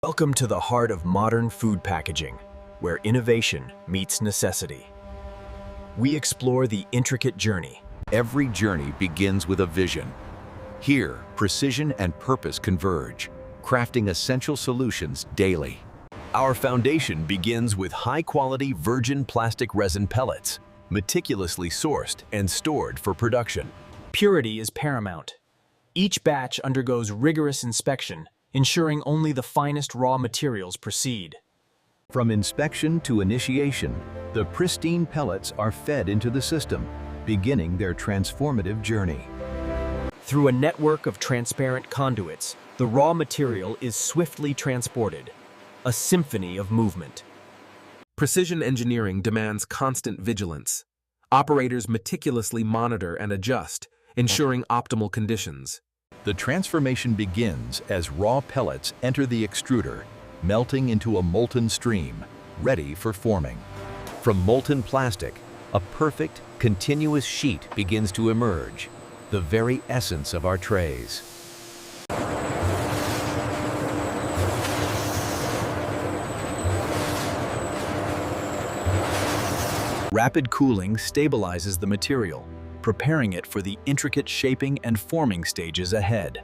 Welcome to the heart of modern food packaging, where innovation meets necessity. We explore the intricate journey. Every journey begins with a vision. Here, precision and purpose converge, crafting essential solutions daily. Our foundation begins with high-quality virgin plastic resin pellets, meticulously sourced and stored for production. Purity is paramount. Each batch undergoes rigorous inspection, ensuring only the finest raw materials proceed. From inspection to initiation, the pristine pellets are fed into the system, beginning their transformative journey. Through a network of transparent conduits, the raw material is swiftly transported, a symphony of movement. Precision engineering demands constant vigilance. Operators meticulously monitor and adjust, ensuring optimal conditions. The transformation begins as raw pellets enter the extruder, melting into a molten stream, ready for forming. From molten plastic, a perfect, continuous sheet begins to emerge, the very essence of our trays. Rapid cooling stabilizes the material, preparing it for the intricate shaping and forming stages ahead.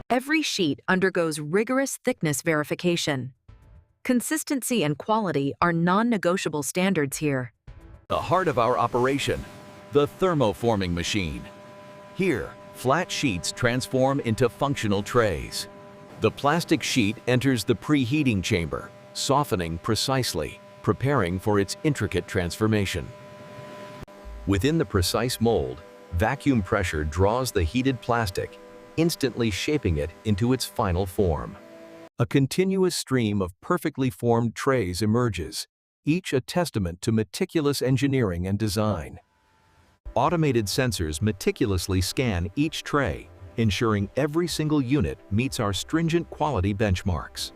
Every sheet undergoes rigorous thickness verification. Consistency and quality are non-negotiable standards here. The heart of our operation, the thermoforming machine. Here, flat sheets transform into functional trays. The plastic sheet enters the preheating chamber, softening precisely, preparing for its intricate transformation. Within the precise mold, vacuum pressure draws the heated plastic, instantly shaping it into its final form. A continuous stream of perfectly formed trays emerges, each a testament to meticulous engineering and design. Automated sensors meticulously scan each tray, ensuring every single unit meets our stringent quality benchmarks.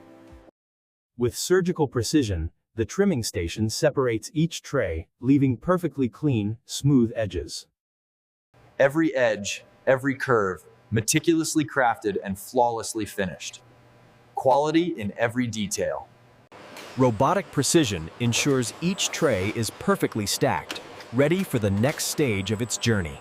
With surgical precision, the trimming station separates each tray, leaving perfectly clean, smooth edges. Every edge, every curve, meticulously crafted and flawlessly finished. Quality in every detail. Robotic precision ensures each tray is perfectly stacked, ready for the next stage of its journey.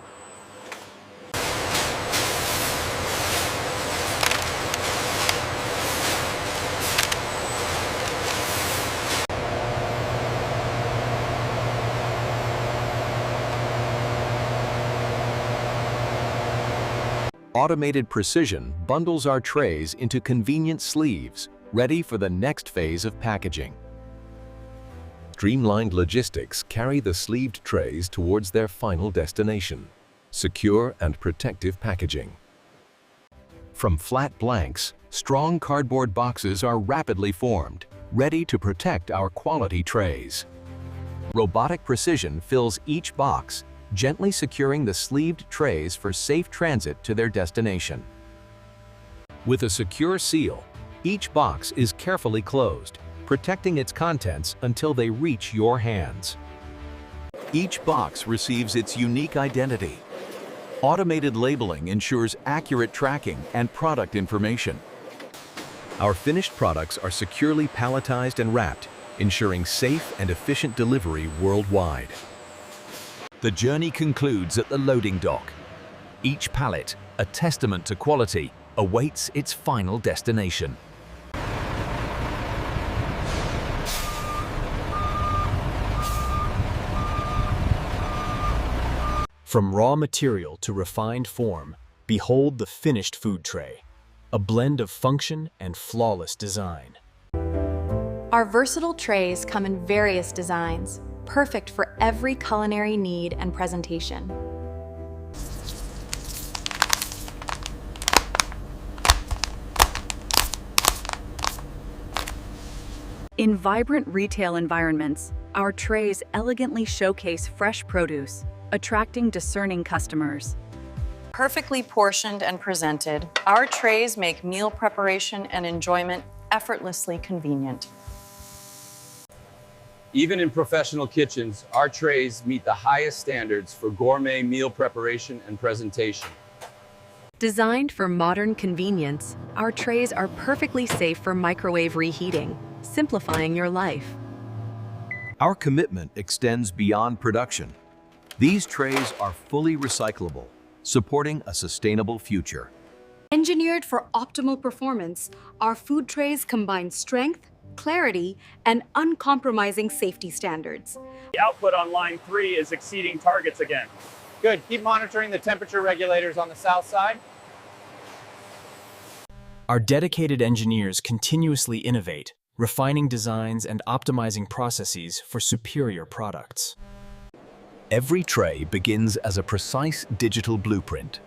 Automated precision bundles our trays into convenient sleeves, ready for the next phase of packaging. Streamlined logistics carry the sleeved trays towards their final destination, secure and protective packaging. From flat blanks, strong cardboard boxes are rapidly formed, ready to protect our quality trays. Robotic precision fills each box, gently securing the sleeved trays for safe transit to their destination. With a secure seal, each box is carefully closed, protecting its contents until they reach your hands. Each box receives its unique identity. Automated labeling ensures accurate tracking and product information. Our finished products are securely palletized and wrapped, ensuring safe and efficient delivery worldwide. The journey concludes at the loading dock. Each pallet, a testament to quality, awaits its final destination. From raw material to refined form, behold the finished food tray, a blend of function and flawless design. Our versatile trays come in various designs, perfect for every culinary need and presentation. In vibrant retail environments, our trays elegantly showcase fresh produce, attracting discerning customers. Perfectly portioned and presented, our trays make meal preparation and enjoyment effortlessly convenient. Even in professional kitchens, our trays meet the highest standards for gourmet meal preparation and presentation. Designed for modern convenience, our trays are perfectly safe for microwave reheating, simplifying your life. Our commitment extends beyond production. These trays are fully recyclable, supporting a sustainable future. Engineered for optimal performance, our food trays combine strength, clarity, and uncompromising safety standards. The output on line 3 is exceeding targets again. Good. Keep monitoring the temperature regulators on the south side. Our dedicated engineers continuously innovate, refining designs and optimizing processes for superior products. Every tray begins as a precise digital blueprint.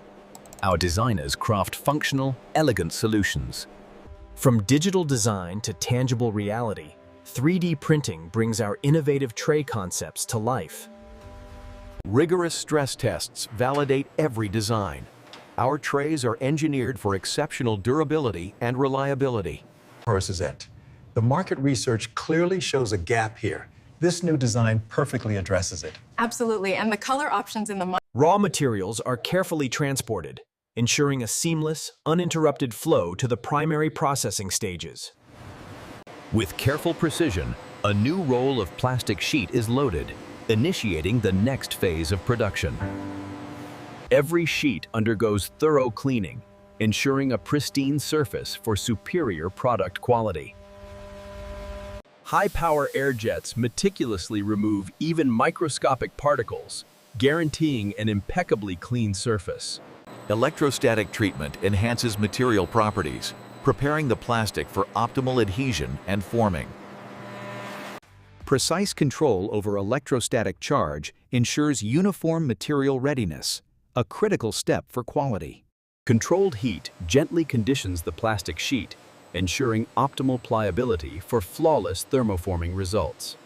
Our designers craft functional, elegant solutions. From digital design to tangible reality, 3D printing brings our innovative tray concepts to life. Rigorous stress tests validate every design. Our trays are engineered for exceptional durability and reliability. This is it. The market research clearly shows a gap here. This new design perfectly addresses it. Absolutely, and the color options in the Raw materials are carefully transported, ensuring a seamless, uninterrupted flow to the primary processing stages. With careful precision, a new roll of plastic sheet is loaded, initiating the next phase of production. Every sheet undergoes thorough cleaning, ensuring a pristine surface for superior product quality. High-power air jets meticulously remove even microscopic particles, guaranteeing an impeccably clean surface. Electrostatic treatment enhances material properties, preparing the plastic for optimal adhesion and forming. Precise control over electrostatic charge ensures uniform material readiness, a critical step for quality. Controlled heat gently conditions the plastic sheet, ensuring optimal pliability for flawless thermoforming results.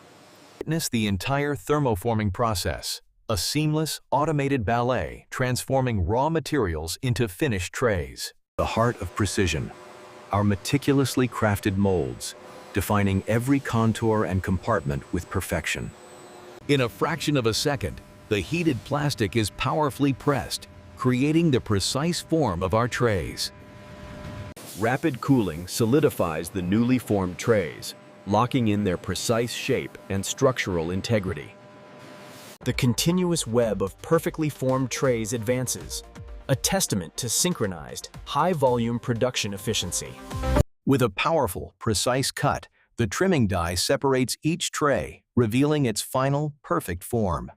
Witness the entire thermoforming process, a seamless, automated ballet transforming raw materials into finished trays. The heart of precision, our meticulously crafted molds, defining every contour and compartment with perfection. In a fraction of a second, the heated plastic is powerfully pressed, creating the precise form of our trays. Rapid cooling solidifies the newly formed trays, locking in their precise shape and structural integrity. The continuous web of perfectly formed trays advances, a testament to synchronized, high-volume production efficiency. With a powerful, precise cut, the trimming die separates each tray, revealing its final, perfect form.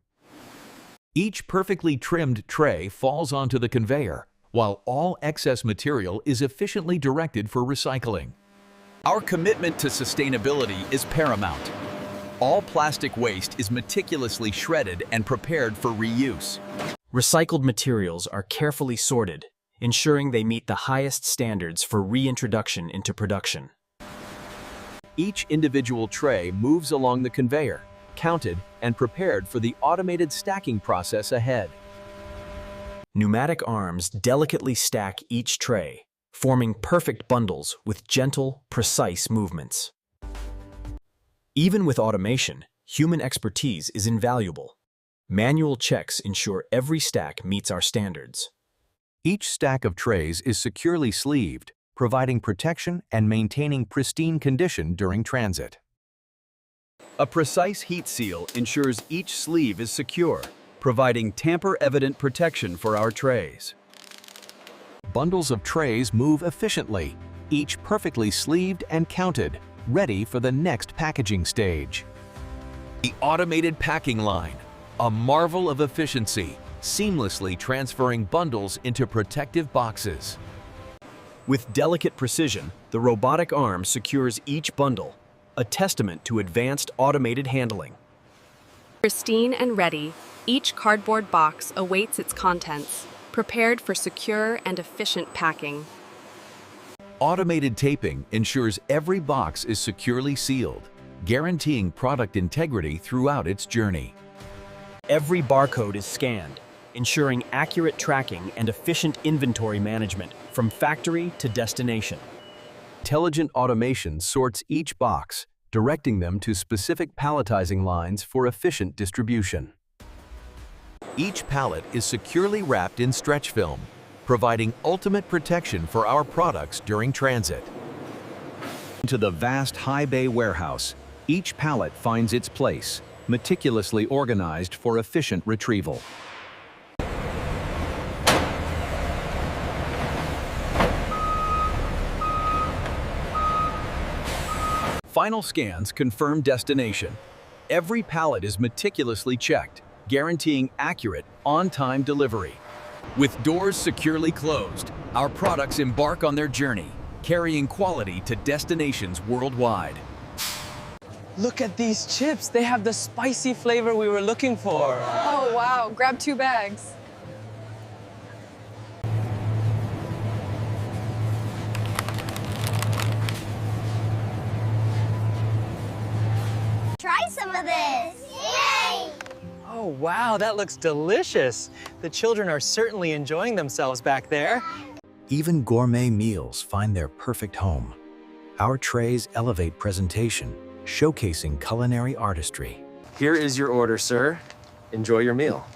Each perfectly trimmed tray falls onto the conveyor, while all excess material is efficiently directed for recycling. Our commitment to sustainability is paramount. All plastic waste is meticulously shredded and prepared for reuse. Recycled materials are carefully sorted, ensuring they meet the highest standards for reintroduction into production. Each individual tray moves along the conveyor, counted and prepared for the automated stacking process ahead. Pneumatic arms delicately stack each tray, forming perfect bundles with gentle, precise movements. Even with automation, human expertise is invaluable. Manual checks ensure every stack meets our standards. Each stack of trays is securely sleeved, providing protection and maintaining pristine condition during transit. A precise heat seal ensures each sleeve is secure, providing tamper-evident protection for our trays. Bundles of trays move efficiently, each perfectly sleeved and counted, ready for the next packaging stage. The automated packing line, a marvel of efficiency, seamlessly transferring bundles into protective boxes. With delicate precision, the robotic arm secures each bundle, a testament to advanced automated handling. Pristine and ready, each cardboard box awaits its contents, prepared for secure and efficient packing. Automated taping ensures every box is securely sealed, guaranteeing product integrity throughout its journey. Every barcode is scanned, ensuring accurate tracking and efficient inventory management from factory to destination. Intelligent automation sorts each box, directing them to specific palletizing lines for efficient distribution. Each pallet is securely wrapped in stretch film, providing ultimate protection for our products during transit. Into the vast high bay warehouse, each pallet finds its place, meticulously organized for efficient retrieval. Final scans confirm destination. Every pallet is meticulously checked, guaranteeing accurate, on-time delivery. With doors securely closed, our products embark on their journey, carrying quality to destinations worldwide. Look at these chips. They have the spicy flavor we were looking for. Oh, wow. Grab 2 bags. Try some of this. Yay! Oh, wow, that looks delicious. The children are certainly enjoying themselves back there. Even gourmet meals find their perfect home. Our trays elevate presentation, showcasing culinary artistry. Here is your order, sir. Enjoy your meal.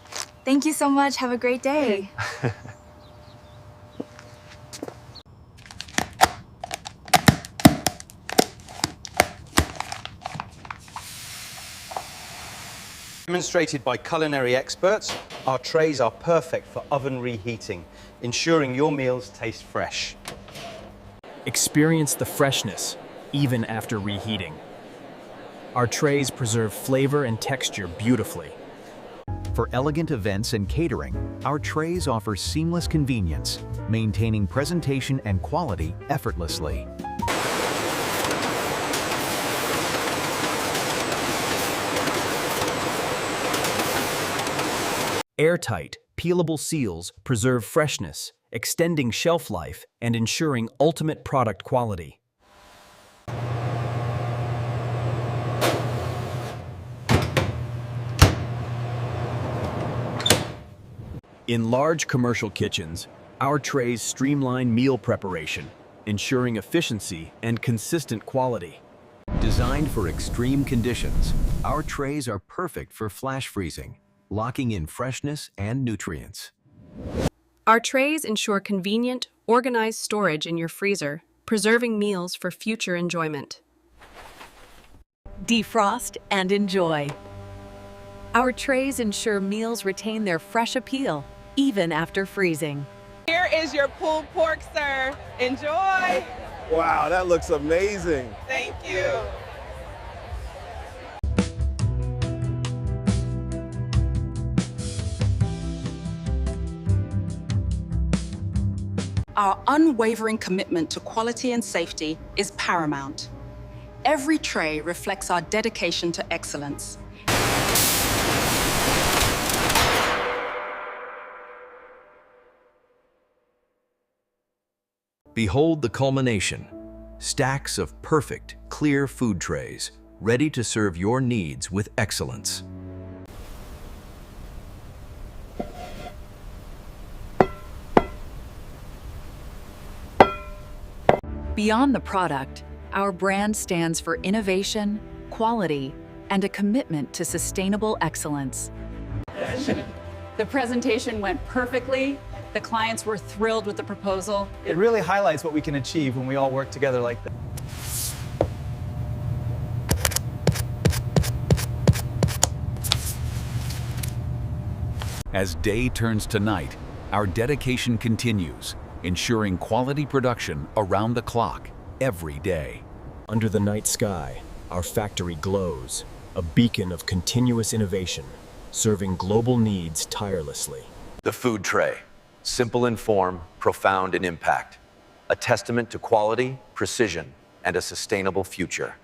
Thank you so much. Have a great day. Demonstrated by culinary experts, our trays are perfect for oven reheating, ensuring your meals taste fresh. Experience the freshness, even after reheating. Our trays preserve flavor and texture beautifully. For elegant events and catering, our trays offer seamless convenience, maintaining presentation and quality effortlessly. Airtight, peelable seals preserve freshness, extending shelf life and ensuring ultimate product quality. In large commercial kitchens, our trays streamline meal preparation, ensuring efficiency and consistent quality. Designed for extreme conditions, our trays are perfect for flash freezing, locking in freshness and nutrients. Our trays ensure convenient, organized storage in your freezer, preserving meals for future enjoyment. Defrost and enjoy. Our trays ensure meals retain their fresh appeal, even after freezing. Here is your pulled pork, sir. Enjoy. Wow, that looks amazing. Thank you. Our unwavering commitment to quality and safety is paramount. Every tray reflects our dedication to excellence. Behold the culmination. Stacks of perfect, clear food trays, ready to serve your needs with excellence. Beyond the product, our brand stands for innovation, quality, and a commitment to sustainable excellence. The presentation went perfectly. The clients were thrilled with the proposal. It really highlights what we can achieve when we all work together like that. As day turns to night, our dedication continues, ensuring quality production around the clock, every day. Under the night sky, our factory glows, a beacon of continuous innovation, serving global needs tirelessly. The food tray, simple in form, profound in impact, a testament to quality, precision, and a sustainable future.